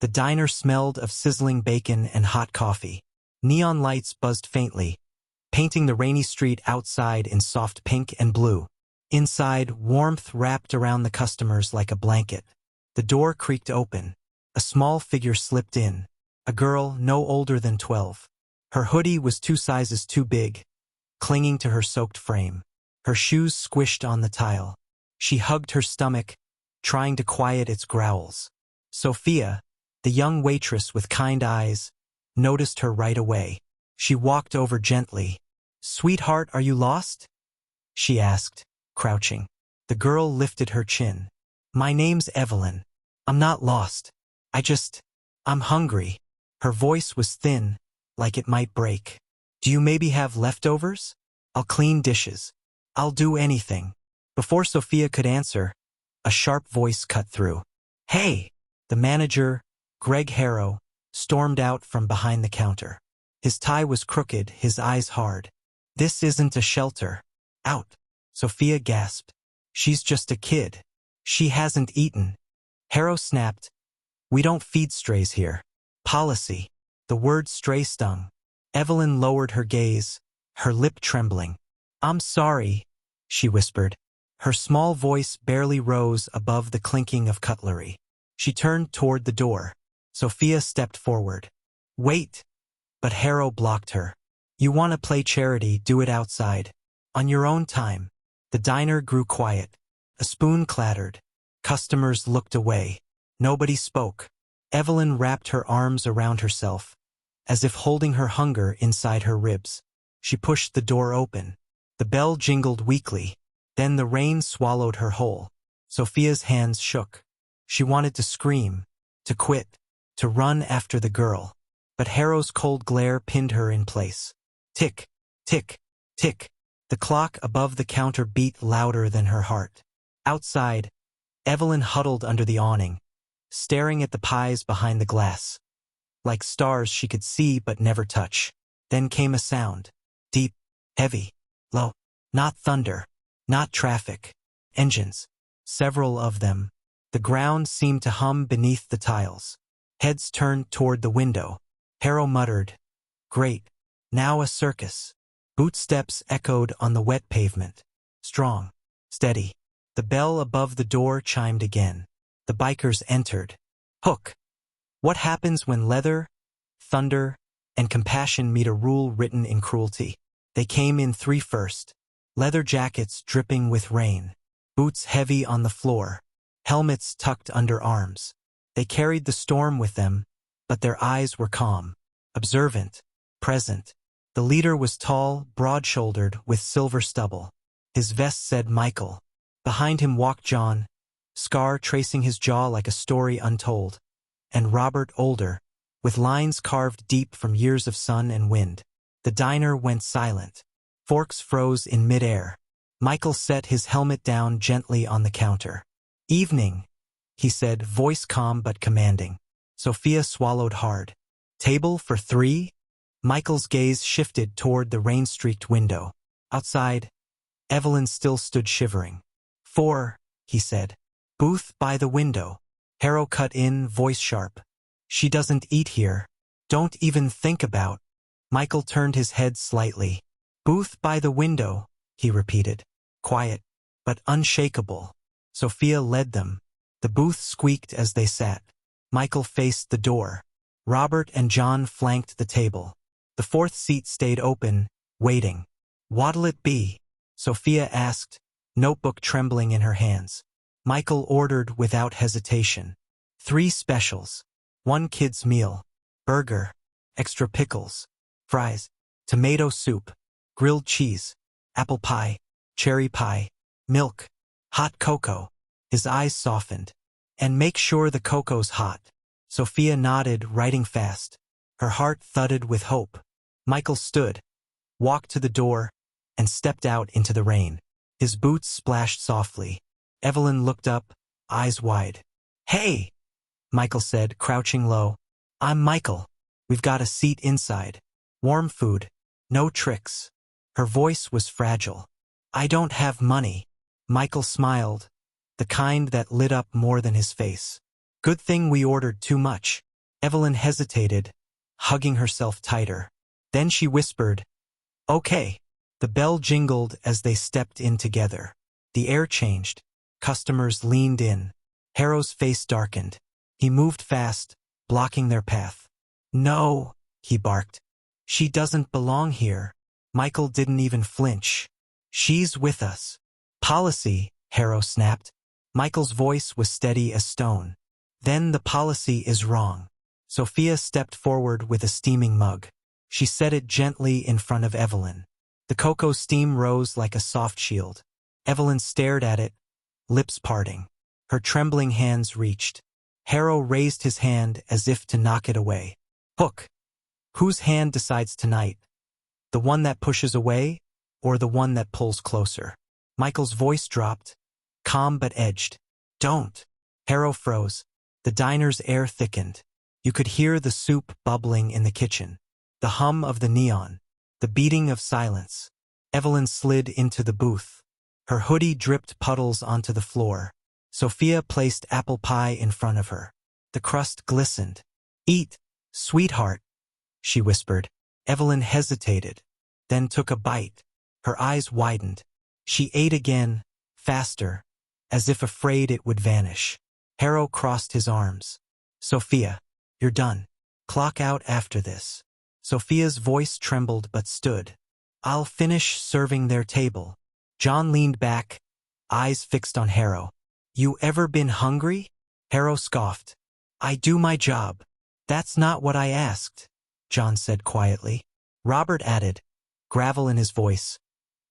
The diner smelled of sizzling bacon and hot coffee. Neon lights buzzed faintly, painting the rainy street outside in soft pink and blue. Inside, warmth wrapped around the customers like a blanket. The door creaked open. A small figure slipped in. A girl no older than 12. Her hoodie was 2 sizes too big, clinging to her soaked frame. Her shoes squished on the tile. She hugged her stomach, trying to quiet its growls. Sophia, the young waitress with kind eyes, noticed her right away. She walked over gently. "Sweetheart, are you lost?" she asked, crouching. The girl lifted her chin. "My name's Evelyn. I'm not lost. I'm hungry." Her voice was thin, like it might break. "Do you maybe have leftovers? I'll clean dishes. I'll do anything." Before Sophia could answer, a sharp voice cut through. "Hey!" The manager, Greg Harrow, stormed out from behind the counter. His tie was crooked, his eyes hard. "This isn't a shelter." "Out!" Sophia gasped. "She's just a kid. She hasn't eaten." Harrow snapped. "We don't feed strays here. Policy." The word stray stung. Evelyn lowered her gaze, her lip trembling. "I'm sorry," she whispered. Her small voice barely rose above the clinking of cutlery. She turned toward the door. Sophia stepped forward. "Wait!" But Harrow blocked her. "You want to play charity, do it outside. On your own time." The diner grew quiet. A spoon clattered. Customers looked away. Nobody spoke. Evelyn wrapped her arms around herself, as if holding her hunger inside her ribs. She pushed the door open. The bell jingled weakly. Then the rain swallowed her whole. Sophia's hands shook. She wanted to scream, to quit, to run after the girl. But Harrow's cold glare pinned her in place. Tick, tick, tick. The clock above the counter beat louder than her heart. Outside, Evelyn huddled under the awning, staring at the pies behind the glass. Like stars she could see but never touch. Then came a sound. Deep, heavy, low. Not thunder, not traffic. Engines. Several of them. The ground seemed to hum beneath the tiles. Heads turned toward the window. Harrow muttered, "Great. Now a circus." Bootsteps echoed on the wet pavement. Strong. Steady. The bell above the door chimed again. The bikers entered. Hook. What happens when leather, thunder, and compassion meet a rule written in Cruelty? They came in 3 first. Leather jackets dripping with rain. Boots heavy on the floor. Helmets tucked under arms. They carried the storm with them, but their eyes were calm, observant, present. The leader was tall, broad-shouldered, with silver stubble. His vest said Michael. Behind him walked John, scar tracing his jaw like a story untold, and Robert older, with lines carved deep from years of sun and wind. The diner went silent. Forks froze in midair. Michael set his helmet down gently on the counter. "Evening," he said, voice calm but commanding. Sophia swallowed hard. "Table for 3? Michael's gaze shifted toward the rain-streaked window. Outside, Evelyn still stood shivering. 4, he said. "Booth by the window." Harrow cut in, voice sharp. "She doesn't eat here. Don't even think about." Michael turned his head slightly. "Booth by the window," he repeated. Quiet, but unshakable. Sophia led them. The booth squeaked as they sat. Michael faced the door. Robert and John flanked the table. The 4th seat stayed open, waiting. "What'll it be?" Sophia asked, notebook trembling in her hands. Michael ordered without hesitation. 3 specials. 1 kid's meal. Burger. Extra pickles. Fries. Tomato soup. Grilled cheese. Apple pie. Cherry pie. Milk. Hot cocoa. His eyes softened. "And make sure the cocoa's hot." Sophia nodded, writing fast. Her heart thudded with hope. Michael stood, walked to the door, and stepped out into the rain. His boots splashed softly. Evelyn looked up, eyes wide. "Hey!" Michael said, crouching low. "I'm Michael. We've got a seat inside. Warm food. No tricks." Her voice was fragile. "I don't have money." Michael smiled, the kind that lit up more than his face. "Good thing we ordered too much." Evelyn hesitated, hugging herself tighter. Then she whispered, "Okay." The bell jingled as they stepped in together. The air changed. Customers leaned in. Harrow's face darkened. He moved fast, blocking their path. "No," he barked. "She doesn't belong here." Michael didn't even flinch. "She's with us." "Policy," Harrow snapped. Michael's voice was steady as stone. "Then the policy is wrong." Sophia stepped forward with a steaming mug. She set it gently in front of Evelyn. The cocoa steam rose like a soft shield. Evelyn stared at it, lips parting. Her trembling hands reached. Harrow raised his hand as if to knock it away. "Hook. Whose hand decides tonight? The one that pushes away, or the one that pulls closer?" Michael's voice dropped, calm but edged. "Don't." Harrow froze. The diner's air thickened. You could hear the soup bubbling in the kitchen, the hum of the neon, the beating of silence. Evelyn slid into the booth. Her hoodie dripped puddles onto the floor. Sophia placed apple pie in front of her. The crust glistened. "Eat, sweetheart," she whispered. Evelyn hesitated, then took a bite. Her eyes widened. She ate again, faster, as if afraid it would vanish. Harrow crossed his arms. "Sophia, you're done. Clock out after this." Sophia's voice trembled but stood. "I'll finish serving their table." John leaned back, eyes fixed on Harrow. "You ever been hungry?" Harrow scoffed. "I do my job." "That's not what I asked," John said quietly. Robert added, gravel in his voice.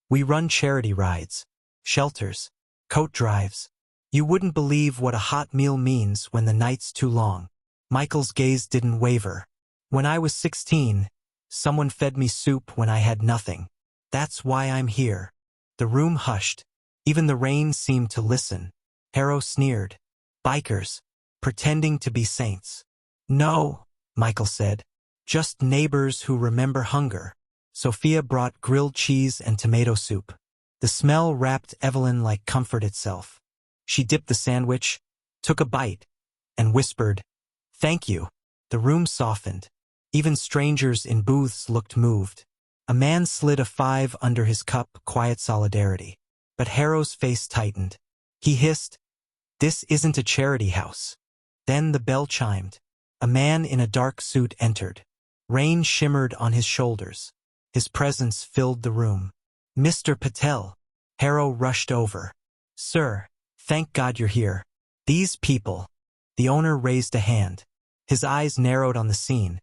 "We run charity rides, shelters, coat drives. You wouldn't believe what a hot meal means when the night's too long." Michael's gaze didn't waver. "When I was 16, someone fed me soup when I had nothing. That's why I'm here." The room hushed. Even the rain seemed to listen. Harrow sneered. "Bikers, pretending to be saints." "No," Michael said. "Just neighbors who remember hunger." Sophia brought grilled cheese and tomato soup. The smell wrapped Evelyn like comfort itself. She dipped the sandwich, took a bite, and whispered, "Thank you." The room softened. Even strangers in booths looked moved. A man slid a 5 under his cup, quiet solidarity. But Harrow's face tightened. He hissed, "This isn't a charity house." Then the bell chimed. A man in a dark suit entered. Rain shimmered on his shoulders. His presence filled the room. "Mr. Patel." Harrow rushed over. "Sir, thank God you're here. These people." The owner raised a hand. His eyes narrowed on the scene.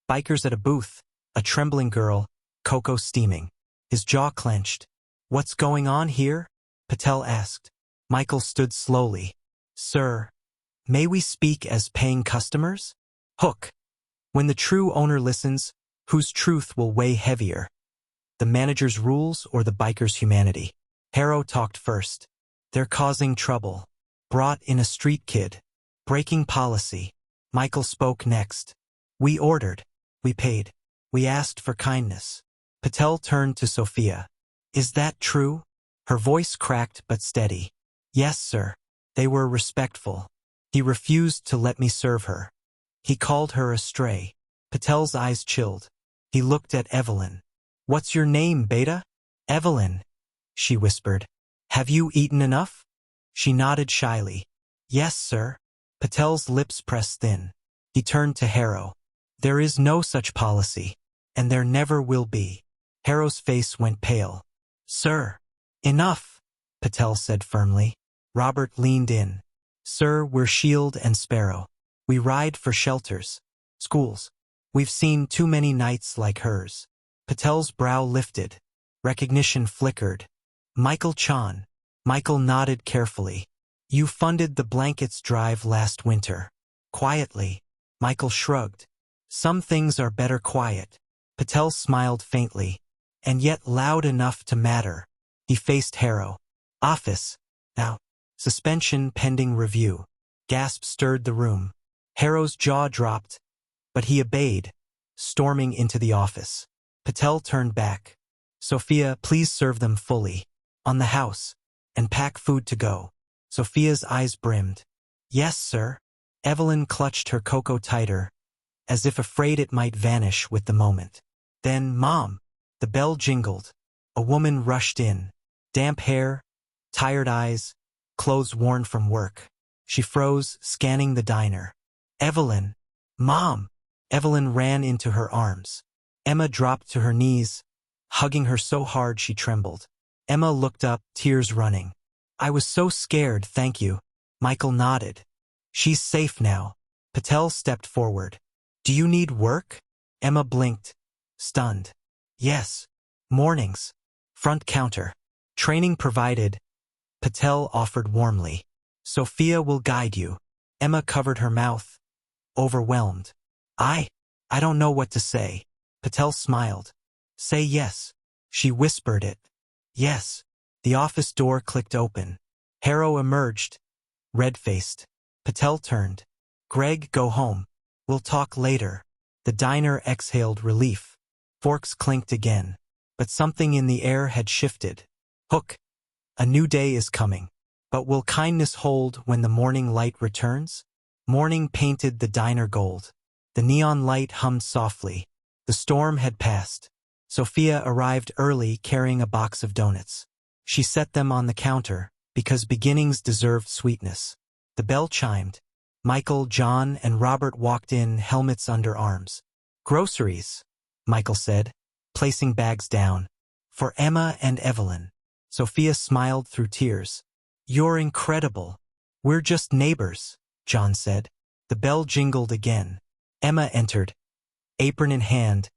Bikers at a booth, a trembling girl, cocoa steaming. His jaw clenched. "What's going on here?" Patel asked. Michael stood slowly. "Sir, may we speak as paying customers?" Hook. When the true owner listens, whose truth will weigh heavier? The manager's rules or the biker's humanity? Harrow talked first. "They're causing trouble. Brought in a street kid. Breaking policy." Michael spoke next. "We ordered. We paid. We asked for kindness." Patel turned to Sophia. "Is that true?" Her voice cracked but steady. "Yes, sir. They were respectful. He refused to let me serve her. He called her a stray." Patel's eyes chilled. He looked at Evelyn. "What's your name, Beta?" "Evelyn," she whispered. "Have you eaten enough?" She nodded shyly. "Yes, sir." Patel's lips pressed thin. He turned to Harrow. "There is no such policy, and there never will be." Harrow's face went pale. "Sir." "Enough," Patel said firmly. Robert leaned in. "Sir, we're Shield and Sparrow. We ride for shelters, schools. We've seen too many nights like hers." Patel's brow lifted. Recognition flickered. "Michael Chan." Michael nodded carefully. "You funded the blankets drive last winter." Quietly. Michael shrugged. "Some things are better quiet." Patel smiled faintly. "And yet loud enough to matter." He faced Harrow. "Office. Now. Suspension pending review." Gasps stirred the room. Harrow's jaw dropped, but he obeyed, storming into the office. Patel turned back. "Sophia, please serve them fully. On the house. And pack food to go." Sophia's eyes brimmed. "Yes, sir." Evelyn clutched her cocoa tighter, as if afraid it might vanish with the moment. Then, "Mom!" The bell jingled. A woman rushed in. Damp hair, tired eyes, clothes worn from work. She froze, scanning the diner. "Evelyn! Mom!" Evelyn ran into her arms. Emma dropped to her knees, hugging her so hard she trembled. Emma looked up, tears running. "I was so scared, thank you." Michael nodded. "She's safe now." Patel stepped forward. "Do you need work?" Emma blinked, stunned. "Yes. Mornings. Front counter. Training provided," Patel offered warmly. "Sophia will guide you." Emma covered her mouth, overwhelmed. I don't know what to say." Patel smiled. "Say yes." She whispered it. "Yes." The office door clicked open. Harrow emerged, red-faced. Patel turned. "Greg, go home. We'll talk later." The diner exhaled relief. Forks clinked again. But something in the air had shifted. Hook. A new day is coming. But will kindness hold when the morning light returns? Morning painted the diner gold. The neon light hummed softly. The storm had passed. Sophia arrived early carrying a box of donuts. She set them on the counter, because beginnings deserved sweetness. The bell chimed. Michael, John, and Robert walked in, helmets under arms. "Groceries," Michael said, placing bags down. "For Emma and Evelyn." Sophia smiled through tears. "You're incredible." "We're just neighbors," John said. The bell jingled again. Emma entered, apron in hand,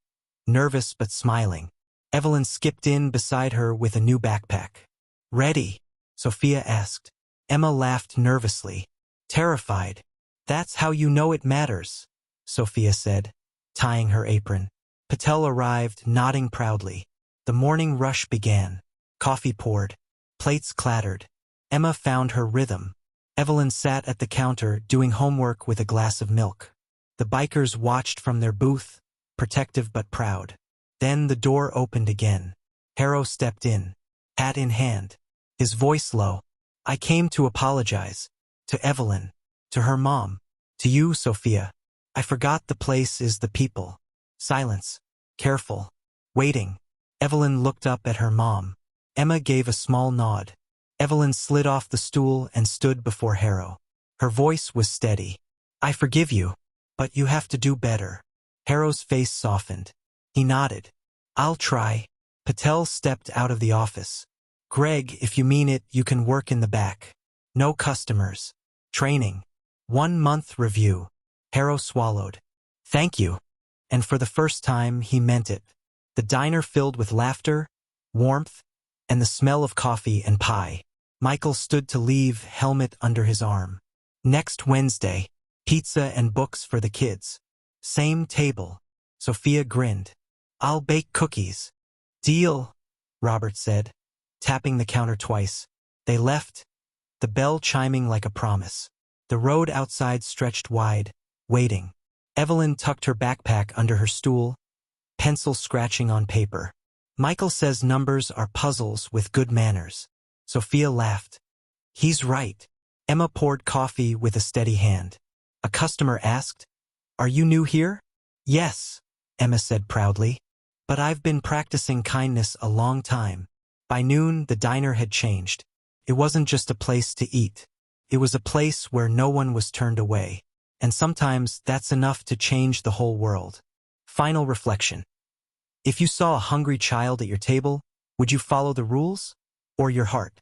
nervous but smiling. Evelyn skipped in beside her with a new backpack. "Ready?" Sophia asked. Emma laughed nervously. "Terrified." "That's how you know it matters," Sophia said, tying her apron. Patel arrived, nodding proudly. The morning rush began. Coffee poured. Plates clattered. Emma found her rhythm. Evelyn sat at the counter doing homework with a glass of milk. The bikers watched from their booth, protective but proud. Then the door opened again. Harrow stepped in, hat in hand, his voice low. "I came to apologize. To Evelyn. To her mom. To you, Sophia. I forgot the place is the people." Silence. Careful. Waiting. Evelyn looked up at her mom. Emma gave a small nod. Evelyn slid off the stool and stood before Harrow. Her voice was steady. "I forgive you, but you have to do better." Harrow's face softened. He nodded. "I'll try." Patel stepped out of the office. "Greg, if you mean it, you can work in the back. No customers. Training. 1-month review." Harrow swallowed. "Thank you." And for the first time, he meant it. The diner filled with laughter, warmth, and the smell of coffee and pie. Michael stood to leave, helmet under his arm. Next Wednesday, pizza and books for the kids. Same table. Sophia grinned. "I'll bake cookies." "Deal," Robert said, tapping the counter twice. They left, the bell chiming like a promise. The road outside stretched wide, waiting. Evelyn tucked her backpack under her stool, pencil scratching on paper. "Michael says numbers are puzzles with good manners." Sophia laughed. "He's right." Emma poured coffee with a steady hand. A customer asked, "Are you new here?" "Yes," Emma said proudly. "But I've been practicing kindness a long time." By noon, the diner had changed. It wasn't just a place to eat. It was a place where no one was turned away. And sometimes that's enough to change the whole world. Final reflection. If you saw a hungry child at your table, would you follow the rules or your heart?